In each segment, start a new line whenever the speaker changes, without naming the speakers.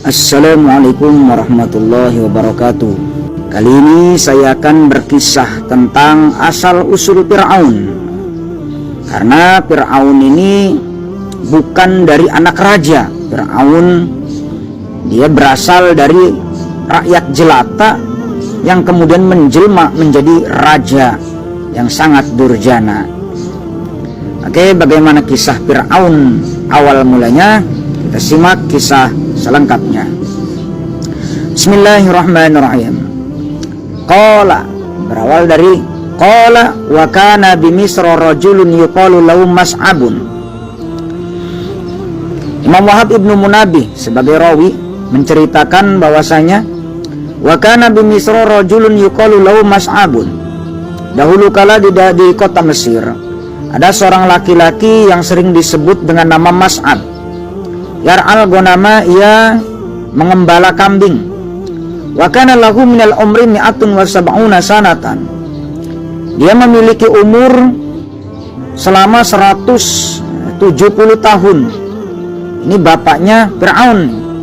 Assalamualaikum warahmatullahi wabarakatuh. Kali ini saya akan berkisah tentang asal-usul Fir'aun. Karena Fir'aun ini bukan dari anak raja. Fir'aun dia berasal dari rakyat jelata yang kemudian menjelma menjadi raja yang sangat durjana. Oke, bagaimana kisah Fir'aun awal mulanya? Kita simak kisah selengkapnya. Bismillahirrahmanirrahim. Qala, berawal dari qala wa kana bi Misra rajulun yuqalu lahu Mas'abun. Imam Wahab Ibnu Munabih sebagai rawi menceritakan bahwasanya wa kana bi Misra rajulun yuqalu lahu Mas'abun. Dahulu kala di kota Mesir ada seorang laki-laki yang sering disebut dengan nama Mas'ab. Yar'al ghanama, ia mengembala kambing. Wa kana lahu minal umri mi'atun wa sab'una sanatan. Dia memiliki umur selama 170 tahun. Ini bapaknya Fir'aun.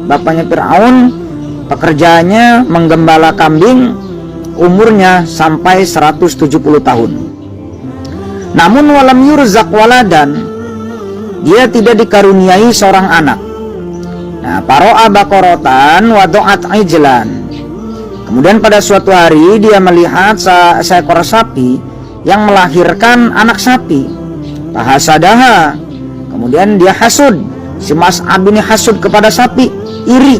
Bapaknya Fir'aun pekerjaannya menggembala kambing, umurnya sampai 170 tahun. Namun walam yurzaq waladan, dia tidak dikaruniai seorang anak. Nah, paro'a baqaratan wa du'at ijlan. Kemudian pada suatu hari dia melihat seekor sapi yang melahirkan anak sapi. Fahasadaha. Kemudian dia hasud. Si Mas'ab ini hasud kepada sapi, iri.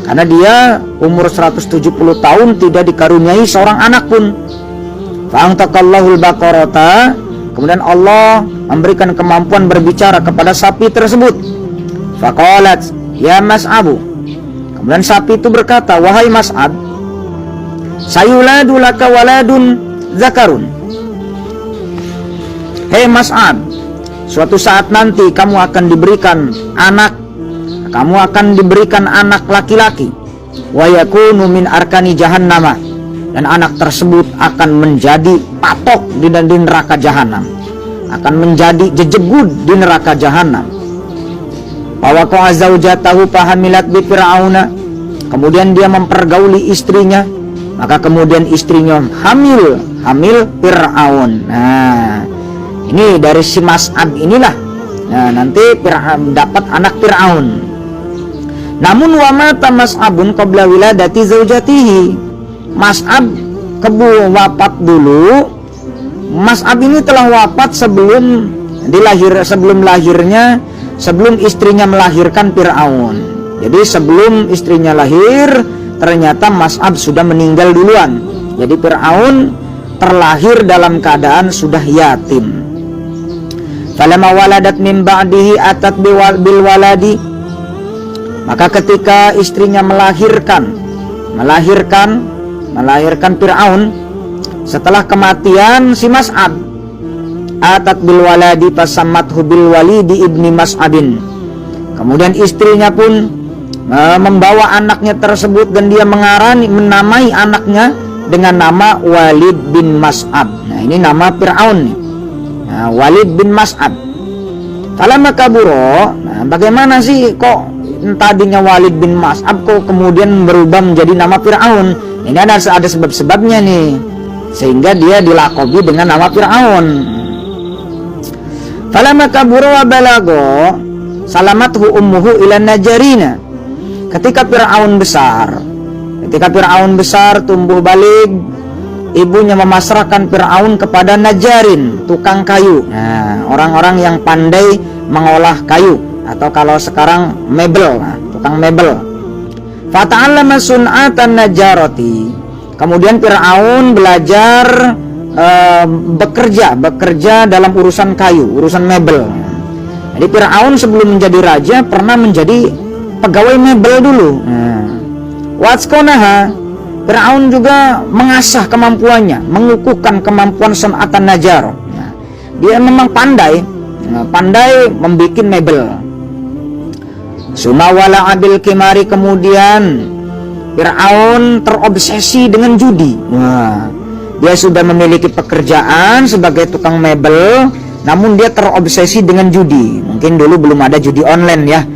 Karena dia umur 170 tahun tidak dikaruniai seorang anak pun. Fa'antaqallahul baqarata. Kemudian Allah memberikan kemampuan berbicara kepada sapi tersebut. Faqalat ya Mas'abu. Kemudian sapi itu berkata, wahai Mas'ab, sayuladu laka waladun zakarun. Hei Mas'ab, suatu saat nanti kamu akan diberikan anak. Kamu akan diberikan anak laki-laki. Wa yakunu min arkani jahannama. Dan anak tersebut akan menjadi patok di neraka jahanam. Akan menjadi jejegud di neraka jahanam. Waqa'a zaujatahu fahamilat bi Fir'auna. Kemudian dia mempergauli istrinya, maka kemudian istrinya hamil Fir'aun. Nah, ini dari si Mas'ab inilah. Nah, nanti Fir'aun dapat anak Fir'aun. Namun wa mata Mas'abun qabla wiladati zaujatihi. Mas'ab wafat dulu. Mas'ab ini telah wafat sebelum istrinya melahirkan Fir'aun. Jadi sebelum istrinya lahir, ternyata Mas'ab sudah meninggal duluan. Jadi Fir'aun terlahir dalam keadaan sudah yatim. Falamma waladat min ba'dihi atat bil waladi. Maka ketika istrinya melahirkan Fir'aun, setelah kematian si Mas'ab, atat bil waladi fasammathu bil walidi ibni Mas'abin. Kemudian istrinya pun membawa anaknya tersebut dan dia menamai anaknya dengan nama Walid bin Mas'ab. Nah, ini nama Fir'aun nih. Nah, Walid bin Mas'ab. Falamma kaburo, nah bagaimana sih kok tadinya Walid bin Mas'ab kok kemudian berubah menjadi nama Fir'aun? Ini ada sebab-sebabnya nih, sehingga dia dilakobi dengan nama Fir'aun. Falamma kabura wa balago salamathu ummuhu ila najarina. Ketika Fir'aun besar tumbuh balik, ibunya memasrahkan Fir'aun kepada najarin, tukang kayu. Nah, orang-orang yang pandai mengolah kayu, atau kalau sekarang mebel, tukang mebel. Fata'allama sun'atan najarati. Kemudian Fir'aun belajar bekerja dalam urusan kayu, urusan mebel. Jadi Fir'aun sebelum menjadi raja pernah menjadi pegawai mebel dulu. Watskonaha, Fir'aun juga mengasah kemampuannya, mengukuhkan kemampuan sun'atan najar. Dia memang pandai membuat mebel. Sumawala abil kimari, kemudian Fir'aun terobsesi dengan judi. Dia sudah memiliki pekerjaan sebagai tukang mebel, namun dia terobsesi dengan judi. Mungkin dulu belum ada judi online ya.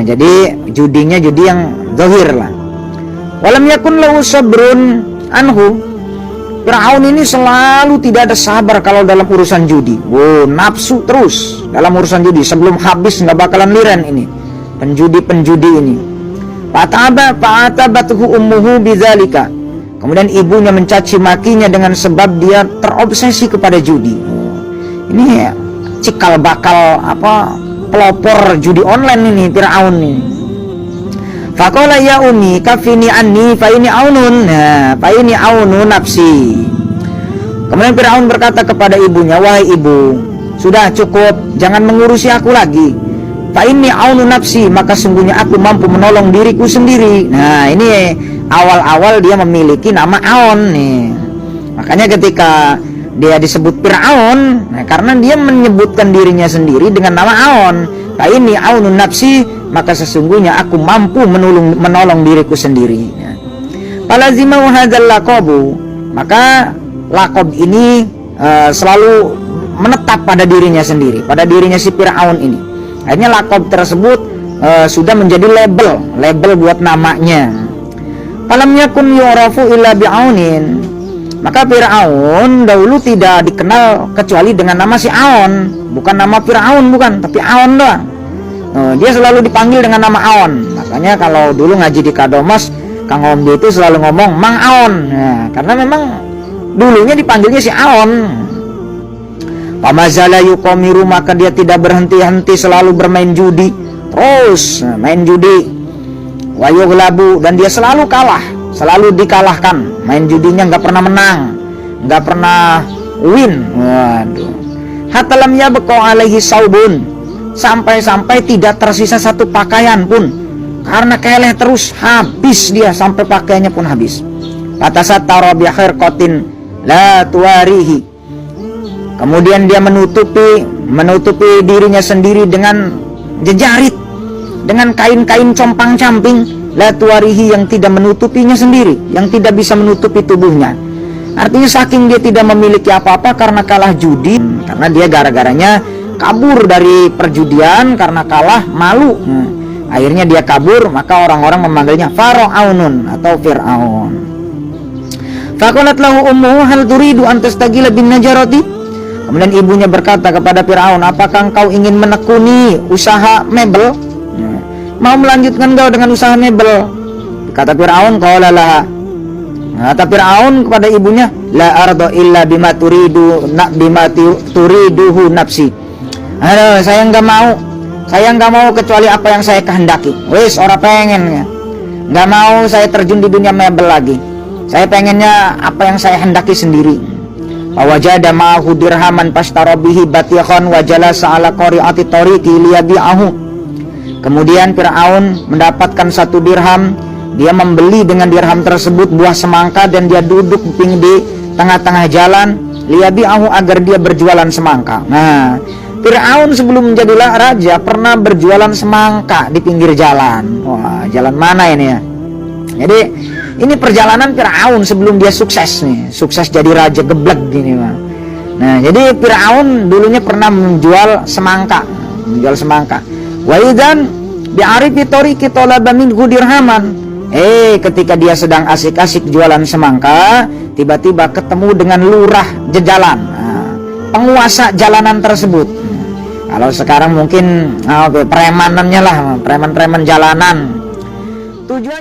Jadi judinya judi yang zahir lah. Walam yakun lahu sabrun anhu. Fir'aun ini selalu tidak ada sabar kalau dalam urusan judi. Nafsu terus dalam urusan judi, sebelum habis nggak bakalan liren ini penjudi ini. Fa'atabathu ummuhu bidzalika. Kemudian ibunya mencaci makinya dengan sebab dia terobsesi kepada judi. Ini cikal bakal pelopor judi online ini Fir'aun ini. Faqala ya ummi kafini anni fa ini aunun. Fa ini aunu nafsi. Kemudian Fir'aun berkata kepada ibunya, wahai ibu, sudah cukup, jangan mengurusi aku lagi. Fa ini aunu nafsi, maka sungguhnya aku mampu menolong diriku sendiri. Nah, ini awal-awal dia memiliki nama Aun nih. Makanya ketika dia disebut Fir'aun, karena dia menyebutkan dirinya sendiri dengan nama Aun. Fa ini aunu nafsi, maka sesungguhnya aku mampu menolong diriku sendiri. Falazimau hadzal laqabu, maka laqab ini selalu menetap pada dirinya sendiri, pada dirinya si Fir'aun ini. Akhirnya laqab tersebut sudah menjadi label buat namanya. Falam yakun yu'rafu illa bi'aunin, maka Fir'aun dahulu tidak dikenal kecuali dengan nama si Aun, bukan nama Fir'aun, bukan, tapi Aun doang. Dia selalu dipanggil dengan nama Aun. Makanya kalau dulu ngaji di Kadomos, Kang Omdi itu selalu ngomong Mang Aun. Karena memang dulunya dipanggilnya si Aun. Pamazala yuqamiru, maka dia tidak berhenti-henti selalu bermain judi, terus main judi. Wa yughlabu, dan dia selalu kalah, selalu dikalahkan. Main judinya nggak pernah menang, nggak pernah win. Waduh. Hatta lam yabqa alaihi saubun, sampai-sampai tidak tersisa satu pakaian pun, karena keleh terus, habis dia, sampai pakaiannya pun habis. Fatasattara bi khirqatin la tuwarihi, kemudian dia menutupi dirinya sendiri dengan jejarit, dengan kain-kain compang-camping, la tuwarihi, yang tidak menutupinya sendiri, yang tidak bisa menutupi tubuhnya. Artinya saking dia tidak memiliki apa-apa karena kalah judi, karena dia gara-garanya kabur dari perjudian karena kalah, malu. Akhirnya dia kabur, maka orang-orang memanggilnya Faraunun atau Fir'aun. Faqalat lahu ummuhu hal turidu an tastagila bin najarati. Kemudian ibunya berkata kepada Fir'aun, apakah engkau ingin menekuni usaha mebel? Mau melanjutkan engkau dengan usaha mebel? Kata Fir'aun, qala laha. Kata Fir'aun kepada ibunya, la ardo illa bima turiduhu nafsi. Aduh, saya nggak mau kecuali apa yang saya kehendaki. Wis, ora pengen ya. Nggak mau saya terjun di dunia mebel lagi. Saya pengennya apa yang saya hendaki sendiri. Wajada ma'ahu dirhaman pashtara bihi batikhan wa jalasa ala qari'ati tariqi liyabi'ahu. Kemudian Fir'aun mendapatkan 1 dirham. Dia membeli dengan dirham tersebut buah semangka dan dia duduk di tengah-tengah jalan liyabi'ahu, agar dia berjualan semangka. Nah, Fir'aun sebelum menjadi raja pernah berjualan semangka di pinggir jalan. Wah, jalan mana ini ya? Jadi ini perjalanan Fir'aun sebelum dia sukses nih, sukses jadi raja geblek gini mah. Nah, jadi Fir'aun dulunya pernah menjual semangka, Wa idzan bi'arifi tariqi talaba minhu dirhaman. Ketika dia sedang asik-asik jualan semangka, tiba-tiba ketemu dengan lurah jalan, penguasa jalanan tersebut. Kalau sekarang mungkin premanannya lah, preman-preman jalanan. Tujuannya